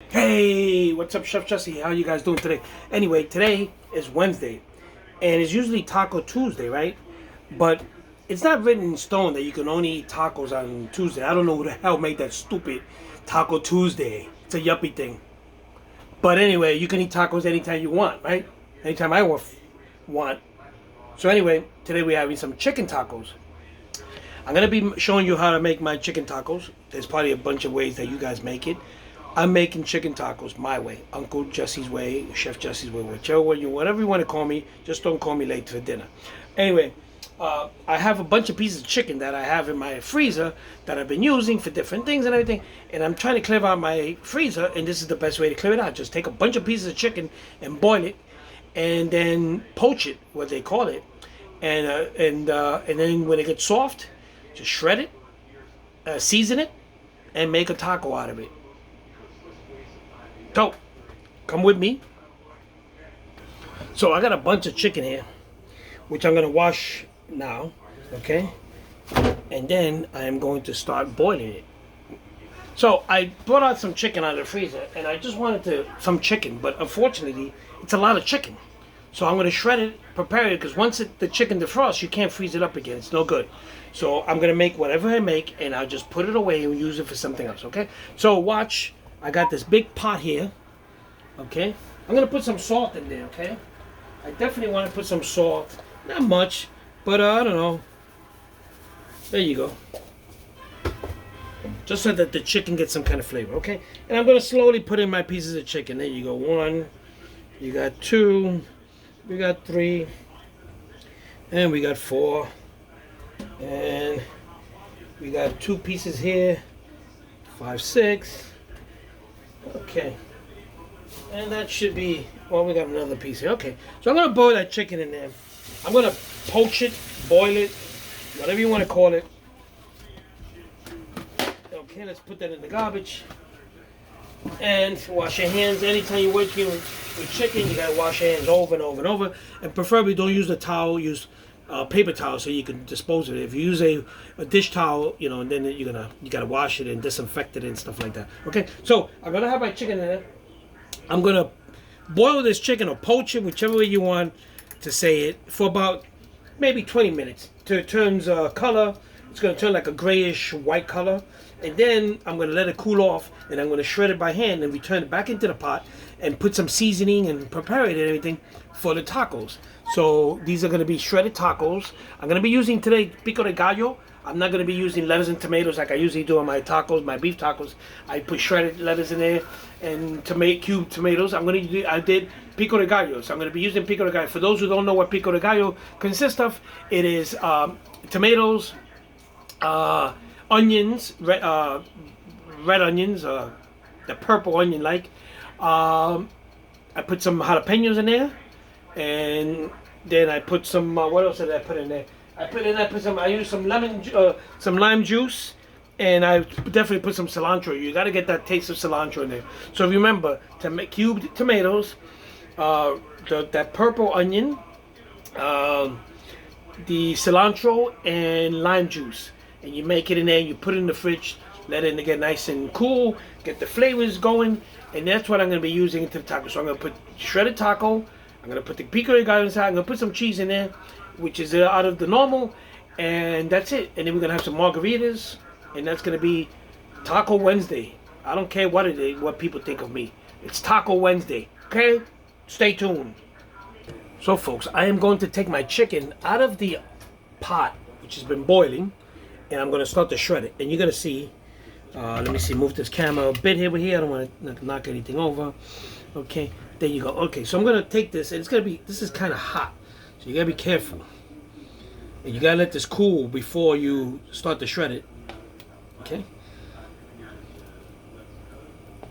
Hey, what's up, Chef Jesse? How you guys doing today? Anyway, today is Wednesday, and it's usually Taco Tuesday, right? But it's not written in stone that you can only eat tacos on Tuesday. I don't know who the hell made that stupid Taco Tuesday. It's a yuppie thing. But anyway, you can eat tacos anytime you want, right? Anytime I want. So anyway, today we're having some chicken tacos. I'm gonna be showing you how to make my chicken tacos. There's probably a bunch of ways that you guys make it. I'm making chicken tacos my way, Uncle Jesse's way, Chef Jesse's way, whichever way whatever you want to call me. Just don't call me late for dinner. Anyway, I have a bunch of pieces of chicken that I have in my freezer that I've been using for different things and everything, and I'm trying to clear out my freezer. And this is the best way to clear it out. Just take a bunch of pieces of chicken and boil it, and then poach it, what they call it, and then when it gets soft, just shred it, season it, and make a taco out of it. So, come with me. So I got a bunch of chicken here, which I'm gonna wash now, okay? And then I am going to start boiling it. So I brought out some chicken out of the freezer, and I just wanted some chicken, but unfortunately, it's a lot of chicken. So I'm gonna shred it, prepare it, because once the chicken defrosts, you can't freeze it up again. It's no good. So I'm gonna make whatever I make, and I'll just put it away and use it for something else, okay? So watch. I got this big pot here, okay? I'm gonna put some salt in there, okay? I definitely want to put some salt. Not much, but I don't know. There you go. Just so that the chicken gets some kind of flavor, okay? And I'm gonna slowly put in my pieces of chicken. There you go. One, you got two, we got three, and we got four, and we got two pieces here, 5, 6. Okay. And that should be, well, we got another piece here. Okay. So I'm going to boil that chicken in there. I'm going to poach it, boil it, whatever you want to call it. Okay, let's put that in the garbage. And wash your hands. Anytime you're working with chicken, you got to wash your hands over and over and over. And preferably don't use the towel, use paper towel so you can dispose of it. If you use a dish towel, and then you gotta wash it and disinfect it and stuff like that. Okay, so I'm gonna have my chicken in there. I'm gonna boil this chicken or poach it, whichever way you want to say it, for about maybe 20 minutes till it turns color. It's gonna turn like a grayish white color, and then I'm gonna let it cool off, and I'm gonna shred it by hand and return it back into the pot and put some seasoning and prepare it and everything for the tacos. So these are gonna be shredded tacos. I'm gonna be using today pico de gallo. I'm not gonna be using lettuce and tomatoes like I usually do on my tacos, my beef tacos. I put shredded lettuce in there and cubed tomatoes. I did pico de gallo, so I'm gonna be using pico de gallo. For those who don't know what pico de gallo consists of, it is tomatoes, onions, red onions, the purple onion like. I put some jalapenos in there, and then I put some. What else did I put in there? I used some some lime juice, and I definitely put some cilantro. You got to get that taste of cilantro in there. So remember to make cubed tomatoes, that purple onion, the cilantro, and lime juice, and you make it in there. You put it in the fridge, let it get nice and cool, get the flavors going, and that's what I'm going to be using into the taco. So I'm going to put shredded taco. I'm going to put the pico de gallo inside. I'm going to put some cheese in there, which is out of the normal, and that's it. And then we're going to have some margaritas, and that's going to be Taco Wednesday. I don't care what it is, what people think of me. It's Taco Wednesday, okay? Stay tuned. So, folks, I am going to take my chicken out of the pot, which has been boiling, and I'm going to start to shred it. And you're going to see, let me see, move this camera a bit here. I don't want to knock anything over. Okay, there you go. Okay, so I'm going to take this, and this is kind of hot. So you got to be careful. And you got to let this cool before you start to shred it. Okay?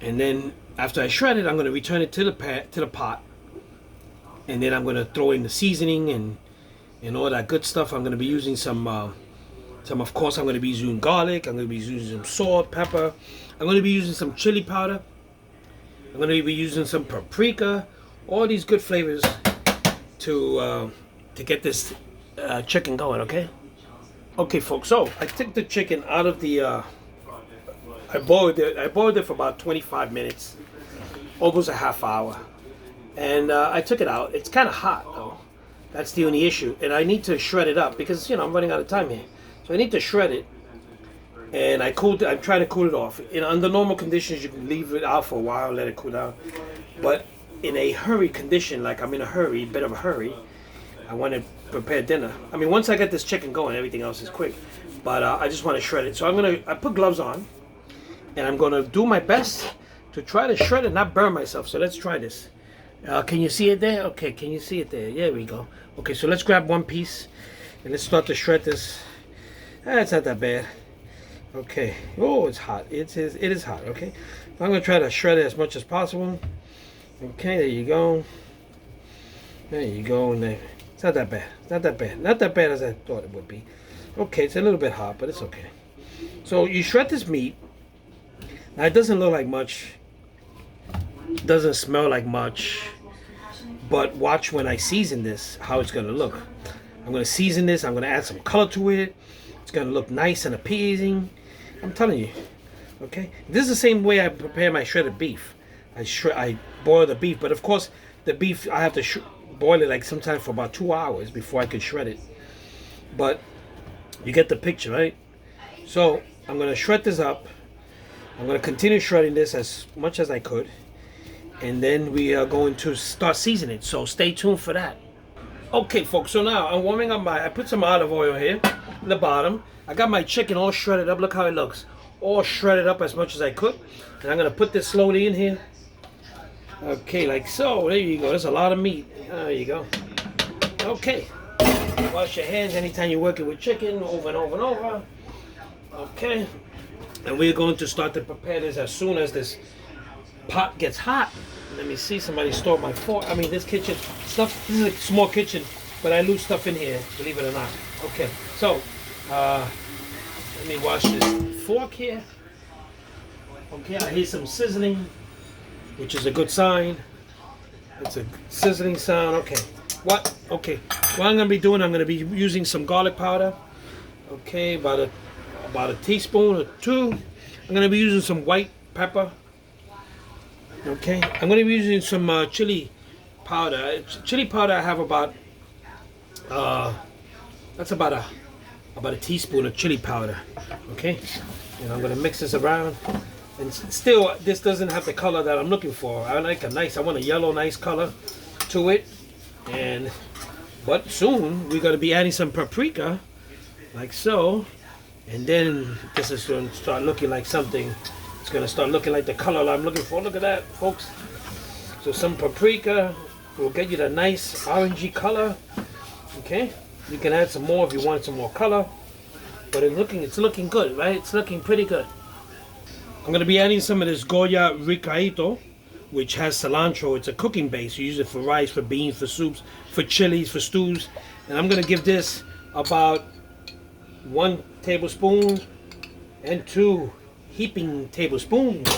And then after I shred it, I'm going to return it to the pot. And then I'm going to throw in the seasoning and all that good stuff. I'm going to be using some, of course, I'm going to be using garlic. I'm going to be using some salt, pepper. I'm going to be using some chili powder. I'm going to be using some paprika. All these good flavors to get this chicken going, okay? Okay, folks, so I took the chicken out of the I boiled it for about 25 minutes. almost a half hour. And I took it out. It's kind of hot though. That's the only issue. And I need to shred it up because, you know, I'm running out of time here. So I need to shred it. And I'm trying to cool it off. Under normal conditions, you can leave it out for a while, let it cool down. But in a hurry condition, like I'm in a hurry, a bit of a hurry, I want to prepare dinner. I mean, once I get this chicken going, everything else is quick. But I just want to shred it. So I put gloves on. And I'm going to do my best to try to shred it, not burn myself. So let's try this. Can you see it there? Okay, can you see it there? There we go. Okay, so let's grab one piece and let's start to shred this. It's not that bad. Okay. Oh, it's hot. It is hot. Okay. I'm going to try to shred it as much as possible. Okay, there you go. There you go. And there. It's not that bad. Not that bad. Not that bad as I thought it would be. Okay, it's a little bit hot, but it's okay. So you shred this meat. Now it doesn't look like much. Doesn't smell like much. But watch when I season this, how it's going to look. I'm going to season this. I'm going to add some color to it. It's going to look nice and appeasing. I'm telling you. Okay? This is the same way I prepare my shredded beef. I boil the beef. But of course, the beef, I have to boil it like sometimes for about 2 hours before I can shred it. But you get the picture, right? So I'm going to shred this up. I'm going to continue shredding this as much as I could. And then we are going to start seasoning. So stay tuned for that. Okay, folks. So now I'm warming up I put some olive oil here at the bottom. I got my chicken all shredded up. Look how it looks. All shredded up as much as I could. And I'm going to put this slowly in here. Okay, like so. There you go. There's a lot of meat. There you go. Okay. Wash your hands anytime you're working with chicken, over and over and over. Okay. And we're going to start to prepare this as soon as this pot gets hot. Let me see, somebody stole my fork. I mean, this kitchen stuff, this is a small kitchen, but I lose stuff in here, believe it or not. Okay, so let me wash this fork here. Okay, I hear some sizzling, which is a good sign. It's a sizzling sound. Okay, what I'm gonna be doing, I'm gonna be using some garlic powder. Okay, about a teaspoon or two. I'm gonna be using some white pepper. Okay, I'm going to be using some chili powder. Chili powder I have about that's about a teaspoon of chili powder. Okay, and I'm going to mix this around. And still, this doesn't have the color that I'm looking for. I want a yellow, nice color to it. But soon we're going to be adding some paprika, like so, and then this is going to start looking like something. It's going to start looking like the color I'm looking for. Look at that, folks. So some paprika will get you the nice orangey color. Okay, you can add some more if you want some more color. But it's looking good, right? It's looking pretty good. I'm going to be adding some of this Goya Ricaito, which has cilantro. It's a cooking base. You use it for rice, for beans, for soups, for chilies, for stews. And I'm going to give this about 1 tablespoon and 2 heaping tablespoons,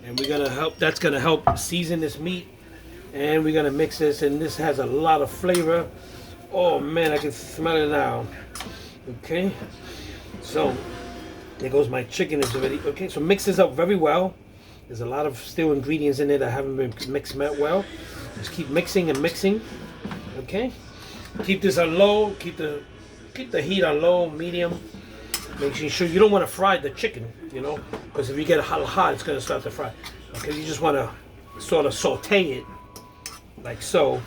and that's gonna help season this meat. And we're gonna mix this, and this has a lot of flavor. Oh man, I can smell it now. Okay, so there goes my chicken. Is already okay. So mix this up very well. There's a lot of still ingredients in there that haven't been mixed well. Just keep mixing and mixing. Okay, keep this on low. Keep the heat on low, medium. Making sure you don't want to fry the chicken, you know, because if you get it hot, it's going to start to fry. Okay, you just want to sort of saute it, like so.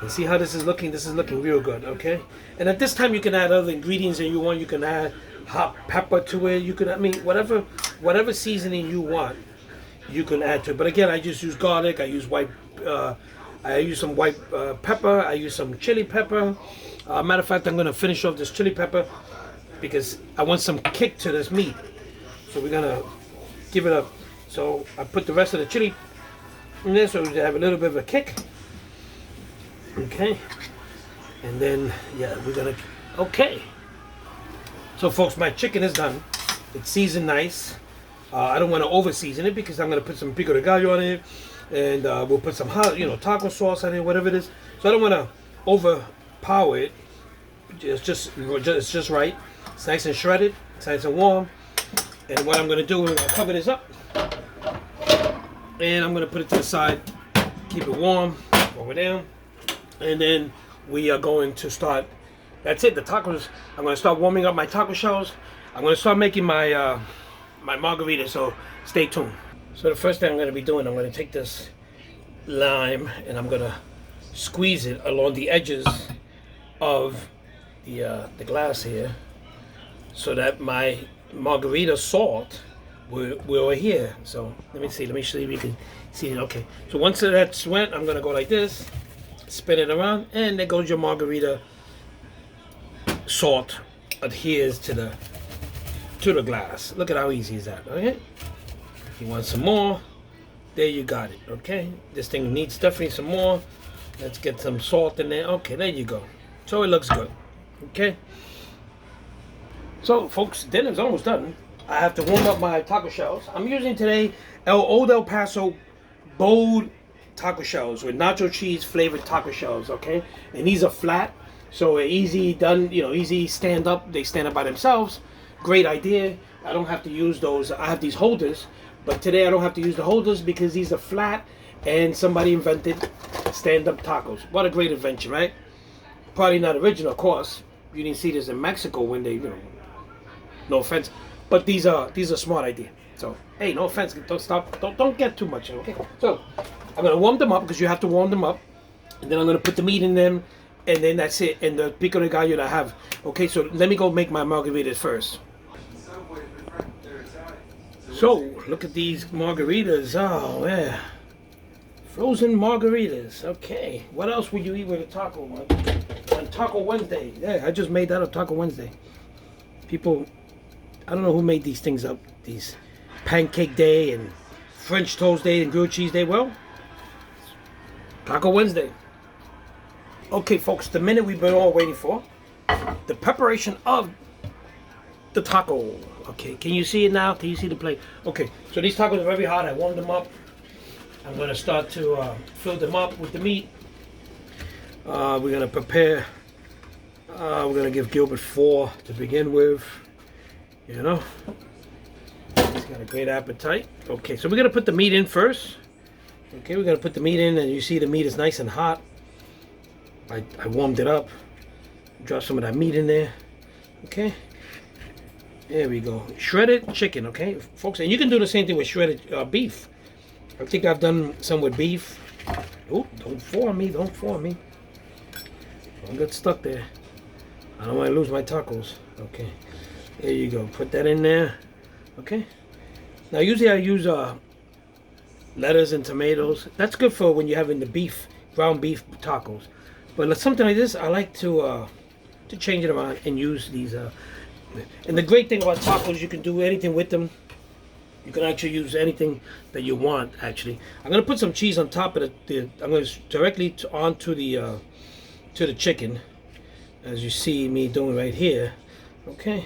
And see how this is looking? This is looking real good, okay? And at this time, you can add other ingredients that you want. You can add hot pepper to it. You can, I mean, whatever seasoning you want, you can add to it. But again, I just use garlic. I use some white pepper. I use some chili pepper. Matter of fact, I'm going to finish off this chili pepper because I want some kick to this meat. So we're gonna give it a, so I put the rest of the chili in there so we have a little bit of a kick. Okay. And then, yeah, we're gonna, okay. So folks, my chicken is done. It's seasoned nice. I don't want to over season it because I'm gonna put some pico de gallo on it, and we'll put some hot, taco sauce on it, whatever it is. So I don't want to overpower it. It's just right. It's nice and shredded. It's nice and warm. And what I'm going to do is cover this up. and I'm gonna put it to the side, keep it warm over there, and then we are going to start. That's it, the tacos. I'm gonna start warming up my taco shells. I'm gonna start making my my margarita, so stay tuned. So the first thing I'm gonna be doing, I'm gonna take this lime and I'm gonna squeeze it along the edges of the glass here, so that my margarita salt will adhere. So let me see if you can see it. Okay, so once that's wet, I'm gonna go like this, spin it around, and there goes your margarita salt adheres to the glass. Look at how easy is that. Okay, you want some more, there you got it. Okay, this thing needs definitely some more. Let's get some salt in there. Okay, there you go. So it looks good. Okay, so folks, dinner's almost done. I have to warm up my taco shells. I'm using today Old El Paso bold taco shells with nacho cheese flavored taco shells. Okay, and these are flat, so easy done. You know, easy stand up. They stand up by themselves. Great idea. I don't have to use those. I have these holders, but today I don't have to use the holders because these are flat, and somebody invented stand up tacos. What a great invention, right? Probably not original, of course. You didn't see this in Mexico when they, no offense, but these are smart idea. So hey, no offense, don't get too much, okay? So I'm gonna warm them up because you have to warm them up, and then I'm gonna put the meat in them, and then that's it. And the pico de gallo that I have. Okay, so let me go make my margaritas first. So look at these margaritas. Oh yeah, frozen margaritas. Okay, what else would you eat with a taco on Taco Wednesday? Yeah, I just made that up, Taco Wednesday. People, I don't know who made these things up. These Pancake Day and French Toast Day and Grilled Cheese Day. Well, Taco Wednesday. Okay, folks, the minute we've been all waiting for, the preparation of the taco. Okay, can you see it now? Can you see the plate? Okay, so these tacos are very hot. I warmed them up. I'm going to start to fill them up with the meat. We're going to prepare. We're going to give Gilbert 4 to begin with. You know, he's got a great appetite. Okay, so we're going to put the meat in first. Okay, we're going to put the meat in, and you see the meat is nice and hot. I warmed it up. Drop some of that meat in there. Okay. There we go. Shredded chicken, okay, folks. And you can do the same thing with shredded beef. I think I've done some with beef. Oh, don't fall me. Don't fall me. Don't get stuck there. I don't want to lose my tacos. Okay. There you go. Put that in there. Okay. Now, usually I use lettuce and tomatoes. That's good for when you're having the beef, ground beef tacos. But something like this, I like to change it around and use these. And the great thing about tacos, you can do anything with them. You can actually use anything that you want. Actually, I'm gonna put some cheese on top of I'm gonna directly onto the chicken, as you see me doing right here. Okay,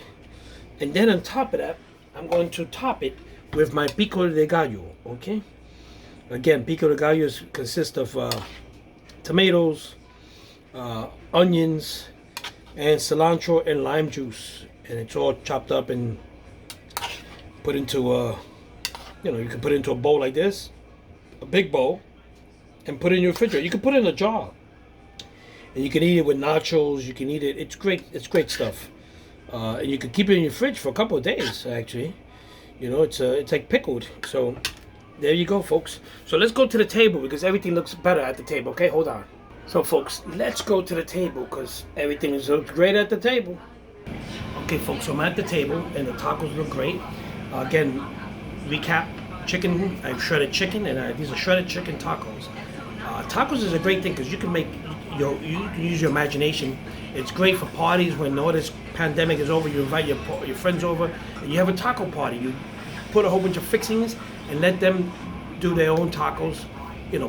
and then on top of that, I'm going to top it with my pico de gallo. Okay, again, pico de gallo consists of tomatoes, onions, and cilantro and lime juice, and it's all chopped up and put into you can put it into a bowl like this, a big bowl, and put it in your refrigerator. You can put it in a jar, and you can eat it with nachos. You can eat it. It's great. It's great stuff, and you can keep it in your fridge for a couple of days. Actually, it's like pickled. So there you go, folks. So let's go to the table because everything looks better at the table. Okay, hold on. So folks, let's go to the table because everything looks great at the table. Okay, folks, so I'm at the table and the tacos look great. Again, recap: chicken. I've shredded chicken, and these are shredded chicken tacos. Tacos is a great thing because you can use your imagination. It's great for parties when all this pandemic is over. You invite your friends over, and you have a taco party. You put a whole bunch of fixings and let them do their own tacos.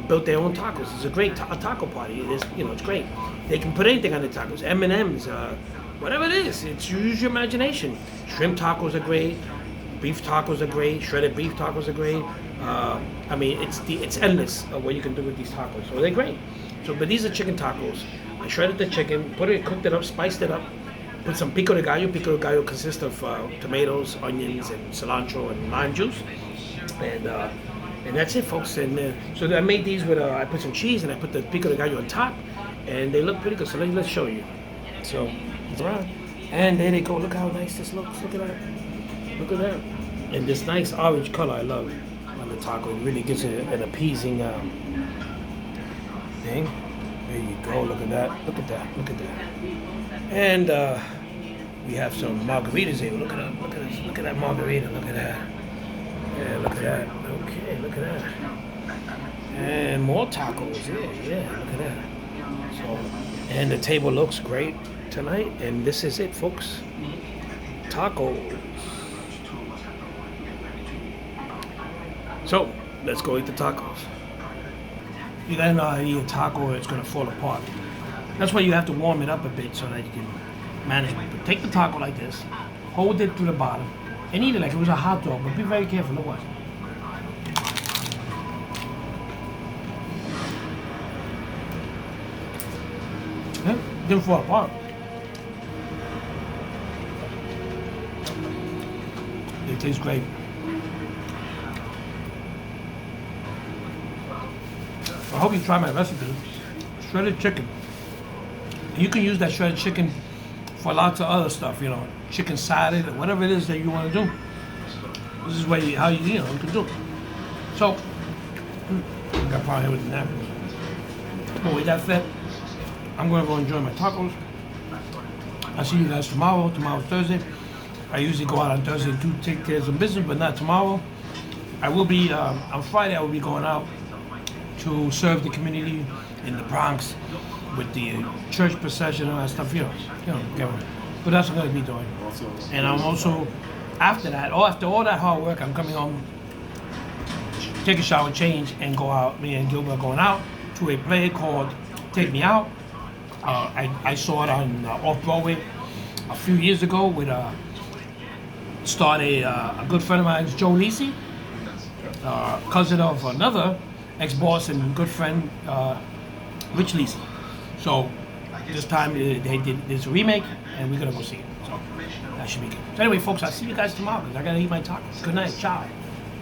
Build their own tacos. It's a great taco party. It is, it's great. They can put anything on the tacos. M&Ms, whatever it is. It's use your imagination. Shrimp tacos are great. Beef tacos are great. Shredded beef tacos are great. It's endless of what you can do with these tacos. So they're great. But these are chicken tacos. I shredded the chicken, cooked it up, spiced it up, put some pico de gallo. Pico de gallo consists of tomatoes, onions, and cilantro and lime juice. And And that's it, folks. And so I made these with, I put some cheese and I put the pico de gallo on top. And they look pretty good. So let's show you. So, it's around. And there they go. Look how nice this looks. Look at that. Look at that. And this nice orange color I love on the taco. It really gives it an appeasing thing. There you go. Look at that. Look at that. Look at that. And we have some margaritas here. Look at that. Look at this. Look at that margarita. Look at that. Yeah, look at that. Okay, look at that. And more tacos. Yeah, look at that. So, and the table looks great tonight. And this is it, folks. Tacos. So, let's go eat the tacos. You gotta know how to eat a taco or it's gonna fall apart. That's why you have to warm it up a bit so that you can manage it. But take the taco like this, hold it to the bottom, and eat it like it was a hot dog, but be very careful, look what. Yeah, didn't fall apart. It tastes great. I hope you try my recipe. Shredded chicken. You can use that shredded chicken for lots of other stuff, you know, chicken salad or whatever it is that you want to do. This is how you can do it. So, I got problem here with the napkins. But with that said, I'm going to go enjoy my tacos. I'll see you guys tomorrow. Tomorrow's Thursday. I usually go out on Thursday to take care of some business, but not tomorrow. I will be, on Friday, I will be going out to serve the community in the Bronx with the church procession and all that stuff, but that's what I'm going to be doing. And I'm also, after after all that hard work, I'm coming home, take a shower, change, and go out. Me and Gilbert are going out to a play called Take Me Out. I saw it on Off-Broadway a few years ago with starred a good friend of mine, Joe Lisi, cousin of another ex-boss and good friend, Rich Lisi. So this time they did this remake, and we're gonna go see it. So that should be good. So anyway, folks, I'll see you guys tomorrow because I gotta eat my tacos. Good night, ciao.